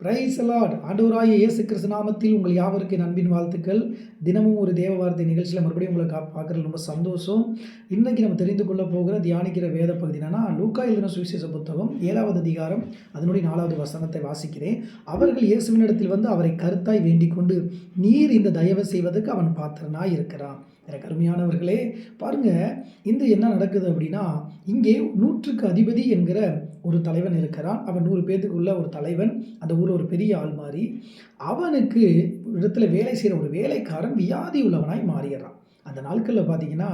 Praise the Lord. ஆண்டவராகிய இயேசு கிறிஸ்து நாமத்தில் உங்கள் யாவருக்கு என் அன்பின் வாழ்த்துக்கள். தினமும் ஒரு தேவ வார்த்தை நிகழ்ச்சியில் மறுபடியும் உங்களை பார்க்குறது ரொம்ப சந்தோஷம். இன்றைக்கி நம்ம தெரிந்து கொள்ள போகிற தியானிக்கிற வேத பகுதி என்னன்னா, லூக்கா எழுதின சுவிசேஷ புத்தகம் 7வது அதிகாரம் அதனுடைய 4வது வசனத்தை வாசிக்கிறேன். அவர்கள் இயேசுவினிடத்தில் வந்து அவரை கருத்தாய் வேண்டிக் கொண்டு, நீர் இந்த தயவு செய்வதற்கு அவன் பாத்திரனாய் இருக்கிறான். எனக்கு அருமையானவர்களே, பாருங்கள், இந்த என்ன நடக்குது அப்படின்னா, இங்கே 100க்கு அதிபதி என்கிற ஒரு தலைவன் இருக்கிறான். அவன் 100 பேத்துக்குள்ள ஒரு தலைவன், அந்த ஊரில் ஒரு பெரிய ஆள் மாதிரி. அவனுக்கு இடத்துல வேலை செய்கிற ஒரு வேலைக்காரன் வியாதி உள்ளவனாய் மாறிடுறான். அந்த நாட்களில் பார்த்தீங்கன்னா,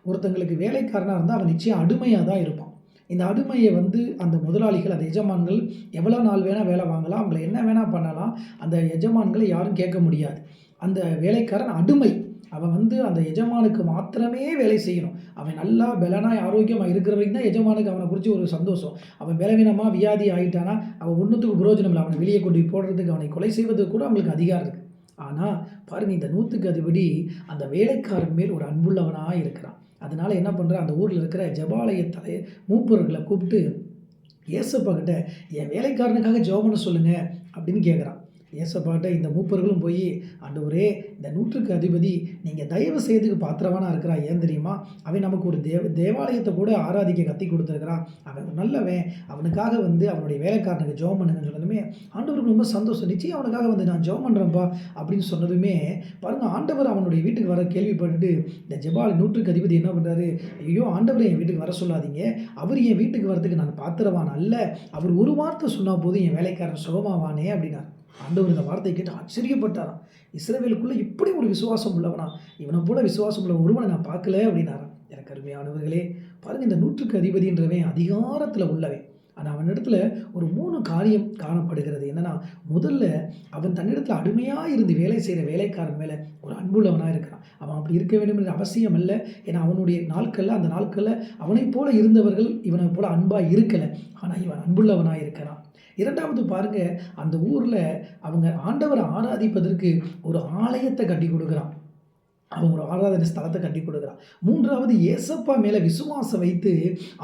ஒருத்தங்களுக்கு வேலைக்காரனாக இருந்தால் அவன் நிச்சயம் அடிமையாக தான் இருப்பான். இந்த அடிமையை வந்து அந்த முதலாளிகள், அந்த எஜமான்கள் எவ்வளோ நாள் வேணால் வேலை வாங்கலாம், அவங்கள என்ன வேணால் பண்ணலாம். அந்த எஜமான்களை யாரும் கேட்க முடியாது. அந்த வேலைக்காரன் அடிமை. அவன் வந்து அந்த எஜமானுக்கு மாத்திரமே வேலை செய்யணும். அவன் நல்லா பலனாய் ஆரோக்கியமாக இருக்கிற வரைக்கும் தான் எஜமானுக்கு அவனை குறித்து ஒரு சந்தோஷம். அவன் பலவீனமாக வியாதி ஆகிட்டானா அவன் ஒன்றுத்துக்கு புரோஜனம் இல்லை. அவனை வெளியே கொண்டு போடுறதுக்கு, அவனை கொலை செய்வதற்கு கூட அவங்களுக்கு அதிகாரம் இருக்குது. ஆனால் பாருங்கள், இந்த 100க்கு அதிபதி அந்த வேலைக்காரன் மேல் ஒரு அன்புள்ளவனாக இருக்கிறான். அதனால் என்ன பண்ணுறான், அந்த ஊரில் இருக்கிற ஜெபாலய மூப்பர்களை கூப்பிட்டு, ஏசப்பா கிட்ட என் வேலைக்காரனுக்காக ஜெபம் பண்ண சொல்லுங்கள் அப்படின்னு கேட்குறான். ஏசப்பாட்ட இந்த மூப்பர்களும் போய், ஆண்டவரே, இந்த 100க்கு அதிபதி நீங்கள் தயவு செய்யறதுக்கு பாத்திரவானா இருக்கிறா. ஏன் தெரியுமா, அவன் நமக்கு ஒரு தேவாலயத்தை கூட ஆராதிக்க கத்தி கொடுத்துருக்கிறான். அவன் நல்லவன், அவனுக்காக வந்து அவனுடைய வேலைக்காரனுக்கு ஜெபம் பண்ணுங்கன்னு சொன்னதுமே ஆண்டவருக்கு ரொம்ப சந்தோஷம். நிச்சயம் அவனுக்காக வந்து நான் ஜெபம் பண்ணுறேன்ப்பா அப்படின்னு சொன்னதுமே பாருங்கள், ஆண்டவர் அவனுடைய வீட்டுக்கு வர கேள்விப்பட்டுட்டு இந்த 100க்கு அதிபதி என்ன பண்ணுறாரு, ஐயோ ஆண்டவர் என் வீட்டுக்கு வர சொல்லாதீங்க, அவர் என் வீட்டுக்கு வரதுக்கு நான் பாத்திரவான் அல்ல, அவர் ஒரு வார்த்தை சொன்னால் போதும் என் வேலைக்காரன் சுகமாவானே அப்படின்னார். ஆண்டவர் இந்த வார்த்தையை கேட்டு ஆச்சரியப்பட்டாராம். இஸ்ரவேலுக்குள்ளே இப்படி ஒரு விசுவாசம் உள்ளவனா, இவனை போல விசுவாசம் உள்ள ஒருவனை நான் பார்க்கல அப்படின்னாராம். எனக்கு அருமையானவர்களே, பாருங்கள், இந்த 100க்கு அதிபதின்றவன் அதிகாரத்தில் உள்ளவன். ஆனால் அவனிடத்துல ஒரு 3 காரியம் காணப்படுகிறது. என்னென்னா, முதல்ல அவன் தன்னிடத்தில் அடிமையாக இருந்து வேலை செய்கிற வேலைக்காரன் மேலே ஒரு அன்புள்ளவனாக இருக்கிறான். அவன் அப்படி இருக்க வேண்டும் என்ற அவசியம் இல்லை. ஏன்னா அவனுடைய நாட்களில், அந்த நாட்களில் அவனைப் போல இருந்தவர்கள் இவனை போல அன்பாக இருக்கலை. ஆனால் இவன் அன்புள்ளவனாக இருக்கிறான். இரண்டாவது பாருங்கள், அந்த ஊரில் அவங்க ஆண்டவரை ஆராதிப்பதற்கு ஒரு ஆலயத்தை கட்டி கொடுக்குறான். அவன் ஒரு ஆராதனை ஸ்தலத்தை கட்டி கொடுக்குறான். மூன்றாவது, ஏசப்பா மேலே விசுவாசம் வைத்து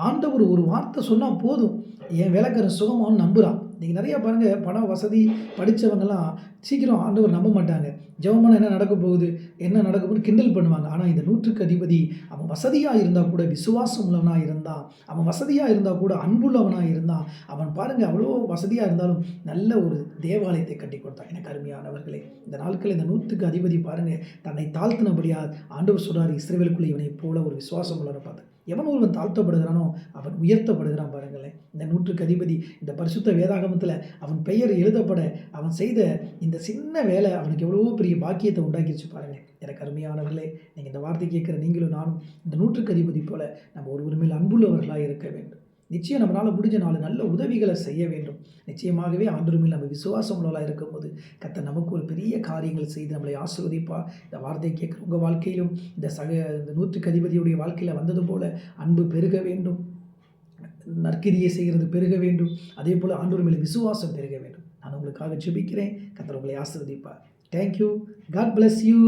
ஆண்டவர் ஒரு வார்த்தை சொன்னால் போதும் என் வேலைக்காரன் சுகமானு நம்புகிறான். நீங்கள் நிறையா பாருங்கள், பண வசதி படித்தவங்கெல்லாம் சீக்கிரம் ஆண்டவர் நம்ப மாட்டாங்க. ஜெபமான என்ன நடக்க போகுது, என்ன நடக்க போகுது கிண்டல் பண்ணுவாங்க. ஆனால் இந்த 100க்கு அதிபதி அவன் வசதியாக இருந்தால் கூட விசுவாசம் உள்ளவனாக இருந்தான். அவன் வசதியாக இருந்தால் கூட அன்புள்ளவனாக இருந்தான். அவன் பாருங்கள், அவ்வளோ வசதியாக இருந்தாலும் நல்ல ஒரு தேவாலயத்தை கட்டி கொடுத்தான். எனக்கு அருமையானவர்களே, இந்த நாட்களில் இந்த 100க்கு அதிபதி பாருங்கள், தன்னை தாழ்த்தினபடியாக ஆண்டவர் சொல்கிறார், இஸ்ரவேலுக்குள்ளே இவனை போல ஒரு விசுவாசம் உள்ளவனை பார்த்து எவன் ஒருவன் தாழ்த்தப்படுகிறானோ அவன் உயர்த்தப்படுகிறான். பாருங்களேன், இந்த 100க்கு அதிபதி இந்த பரிசுத்த வேதாகமத்தில் அவன் பெயர் எழுதப்பட அவன் செய்த இந்த சின்ன வேலை அவனுக்கு எவ்வளோ பெரிய பாக்கியத்தை உண்டாக்கிடுச்சு பாருங்கள். எனக்கு அருமையானவர்களே, நீங்கள் இந்த வார்த்தை கேட்குற நீங்களும் நானும் இந்த 100க்கு அதிபதி போல நம்ம ஒருவர் மேல் அன்புள்ளவர்களாக இருக்க வேண்டும். நிச்சயம் நம்மளால் முடிஞ்ச 4 நல்ல உதவிகளை செய்ய வேண்டும். நிச்சயமாகவே ஆண்டவர் மேல் நம்ம விசுவாசம் உள்ளவர்களாக இருக்கும்போது கர்த்தர் நமக்கு ஒரு பெரிய காரியங்கள் செய்து நம்மளை ஆசீர்வதிப்பா. இந்த வார்த்தையை கேட்குற உங்கள் வாழ்க்கையிலும் இந்த 100க்கு அதிபதியுடைய வாழ்க்கையில் வந்தது போல அன்பு பெருக வேண்டும், நற்கிரியை செய்கிறது பெருக வேண்டும், அதே போல் ஆண்டவர் மேல் விசுவாசம் பெருக வேண்டும். நான் உங்களுக்காக ஜெபிக்கிறேன். கர்த்தர் உங்களை ஆசீர்வதிப்பார். தேங்க்யூ. God bless you.